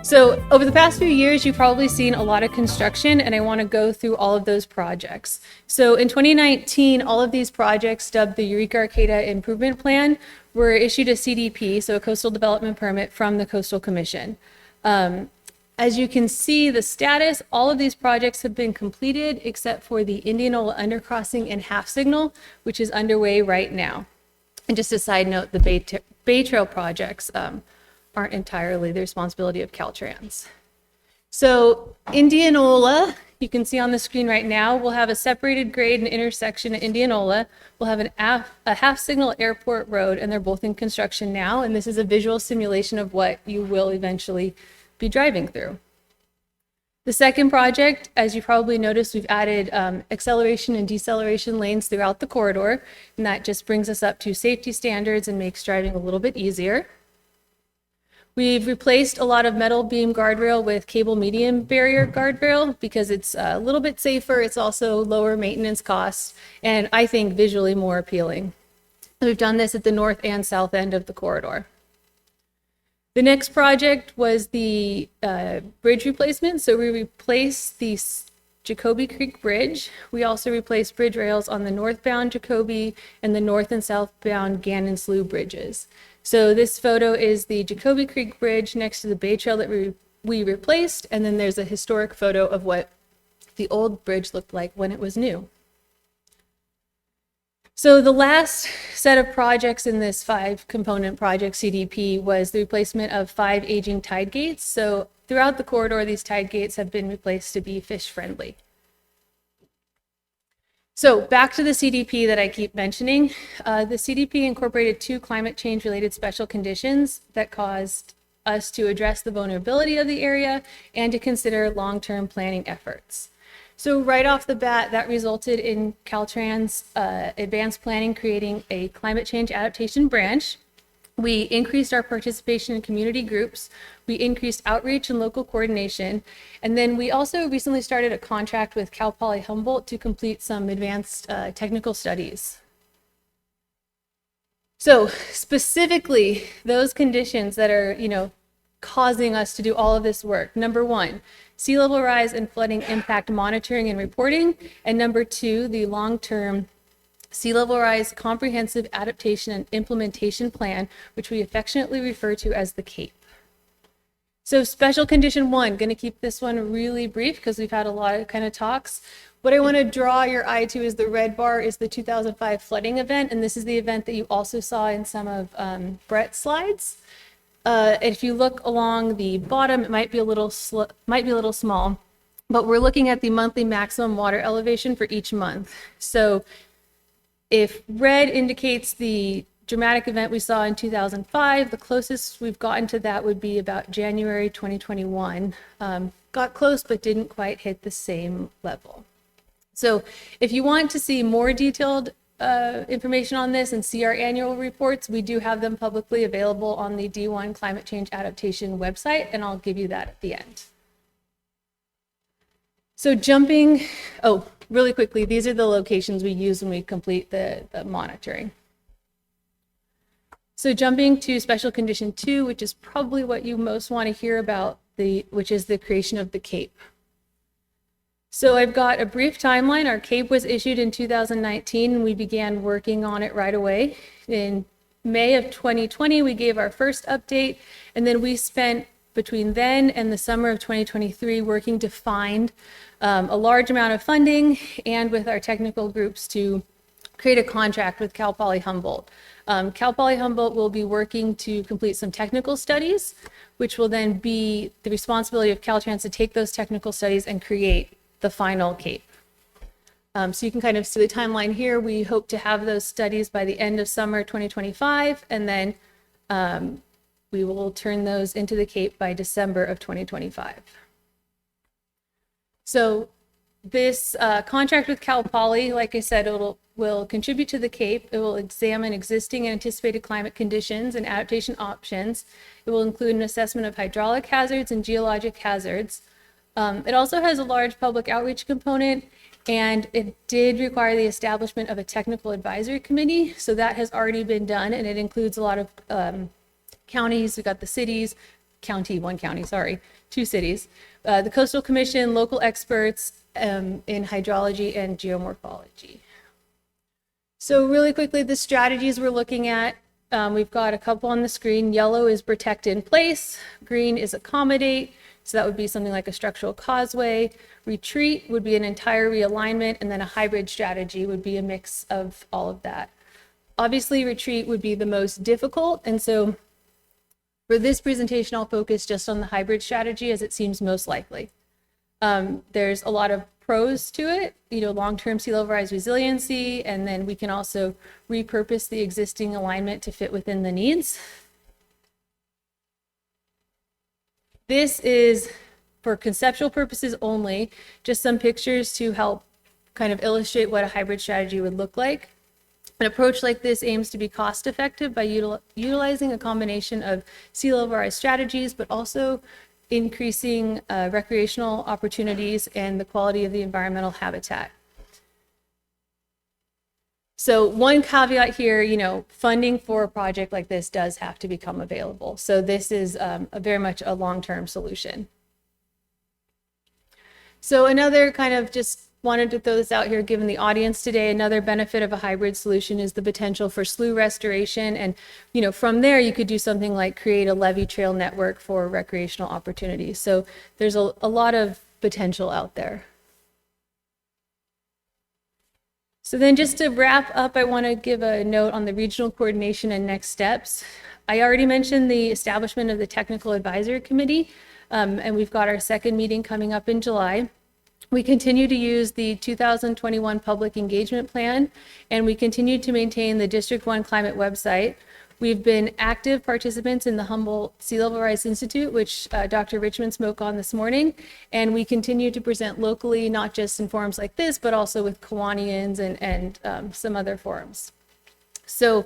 So over the past few years, you've probably seen a lot of construction, and I want to go through all of those projects. So in 2019, all of these projects, dubbed the Eureka Arcata Improvement Plan, were issued a CDP, so a Coastal Development Permit, from the Coastal Commission. As you can see, the status, all of these projects have been completed except for the Indianola Undercrossing and Half Signal, which is underway right now. And just a side note, the Bay Trail projects aren't entirely the responsibility of Caltrans. So Indianola, you can see on the screen right now, we'll have a separated grade and intersection at Indianola. We'll have a half signal airport road, and they're both in construction now. And this is a visual simulation of what you will eventually be driving through. The second project, as you probably noticed, we've added acceleration and deceleration lanes throughout the corridor, and that just brings us up to safety standards and makes driving a little bit easier. We've replaced a lot of metal beam guardrail with cable medium barrier guardrail because it's a little bit safer. It's also lower maintenance costs, and I think visually more appealing. We've done this at the north and south end of the corridor. The next project was the bridge replacement. So we replaced the Jacoby Creek Bridge. We also replaced bridge rails on the northbound Jacoby and the north and southbound Gannon Slough bridges. So this photo is the Jacoby Creek Bridge next to the Bay Trail that we replaced, and then there's a historic photo of what the old bridge looked like when it was new. So the last set of projects in this 5-component project CDP was the replacement of 5 aging tide gates. So throughout the corridor, these tide gates have been replaced to be fish friendly. So back to the CDP that I keep mentioning. The CDP incorporated 2 climate change related special conditions that caused us to address the vulnerability of the area and to consider long-term planning efforts. So right off the bat, that resulted in Caltrans advanced planning creating a climate change adaptation branch. We increased our participation in community groups. We increased outreach and local coordination. And then we also recently started a contract with Cal Poly Humboldt to complete some advanced technical studies. So specifically, those conditions that are, causing us to do all of this work. Number 1, sea level rise and flooding impact monitoring and reporting. And number 2, the long-term sea level rise comprehensive adaptation and implementation plan, which we affectionately refer to as the CAPE. So special condition 1, going to keep this one really brief because we've had a lot of kind of talks. What I want to draw your eye to is the red bar is the 2005 flooding event, and this is the event that you also saw in some of Brett's slides. If you look along the bottom, it might be a little small, but we're looking at the monthly maximum water elevation for each month. So if red indicates the dramatic event we saw in 2005, the closest we've gotten to that would be about January 2021. Got close, but didn't quite hit the same level. So if you want to see more detailed information on this and see our annual reports, we do have them publicly available on the D1 Climate Change Adaptation website, and I'll give you that at the end. So really quickly, these are the locations we use when we complete the monitoring. So jumping to special condition 2, which is probably what you most want to hear about, which is the creation of the CAPE. So I've got a brief timeline. Our CAPE was issued in 2019, and we began working on it right away. In May of 2020, we gave our first update, and then we spent between then and the summer of 2023 working to find a large amount of funding and with our technical groups to create a contract with Cal Poly Humboldt. Cal Poly Humboldt will be working to complete some technical studies, which will then be the responsibility of Caltrans to take those technical studies and create the final CAPE. So you can kind of see the timeline here. We hope to have those studies by the end of summer 2025, and then we will turn those into the CAPE by December of 2025. So this contract with Cal Poly, like I said, will contribute to the CAPE. It will examine existing and anticipated climate conditions and adaptation options. It will include an assessment of hydraulic hazards and geologic hazards. It also has a large public outreach component, and it did require the establishment of a technical advisory committee. So that has already been done, and it includes a lot of counties. We've got the cities, two cities, the Coastal Commission, local experts in hydrology and geomorphology. So really quickly, the strategies we're looking at, we've got a couple on the screen. Yellow is protect in place, green is accommodate, so that would be something like a structural causeway. Retreat would be an entire realignment, and then a hybrid strategy would be a mix of all of that. Obviously, retreat would be the most difficult, and so for this presentation, I'll focus just on the hybrid strategy as it seems most likely. There's a lot of pros to it, long-term sea level rise resiliency, and then we can also repurpose the existing alignment to fit within the needs. This is, for conceptual purposes only, just some pictures to help kind of illustrate what a hybrid strategy would look like. An approach like this aims to be cost effective by utilizing a combination of sea level rise strategies, but also increasing recreational opportunities and the quality of the environmental habitat. So one caveat here, funding for a project like this does have to become available. So this is very much a long-term solution. So another kind of just wanted to throw this out here, given the audience today, another benefit of a hybrid solution is the potential for slough restoration. And, from there you could do something like create a levee trail network for recreational opportunities. So there's a lot of potential out there. So then just to wrap up, I want to give a note on the regional coordination and next steps. I already mentioned the establishment of the Technical Advisory Committee, and we've got our second meeting coming up in July. We continue to use the 2021 Public Engagement Plan, and we continue to maintain the District 1 Climate website. We've been active participants in the Humboldt Sea Level Rise Institute, which Dr. Richmond spoke on this morning, and we continue to present locally, not just in forums like this, but also with Kiwanians and some other forums. So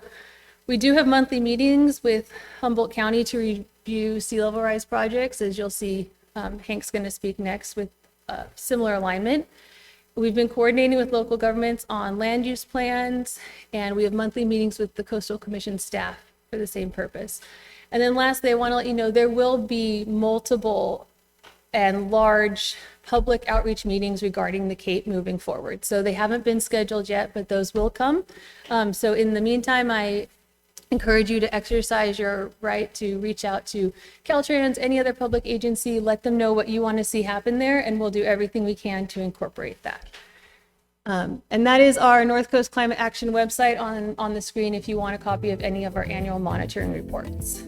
we do have monthly meetings with Humboldt County to review sea level rise projects. As you'll see, Hank's going to speak next with similar alignment. We've been coordinating with local governments on land use plans, and we have monthly meetings with the Coastal Commission staff for the same purpose. And then lastly, I want to let you know there will be multiple and large public outreach meetings regarding the Cape moving forward. So they haven't been scheduled yet, but those will come. So in the meantime, I encourage you to exercise your right to reach out to Caltrans, any other public agency, let them know what you want to see happen there, and we'll do everything we can to incorporate that. And that is our North Coast Climate Action website on the screen if you want a copy of any of our annual monitoring reports.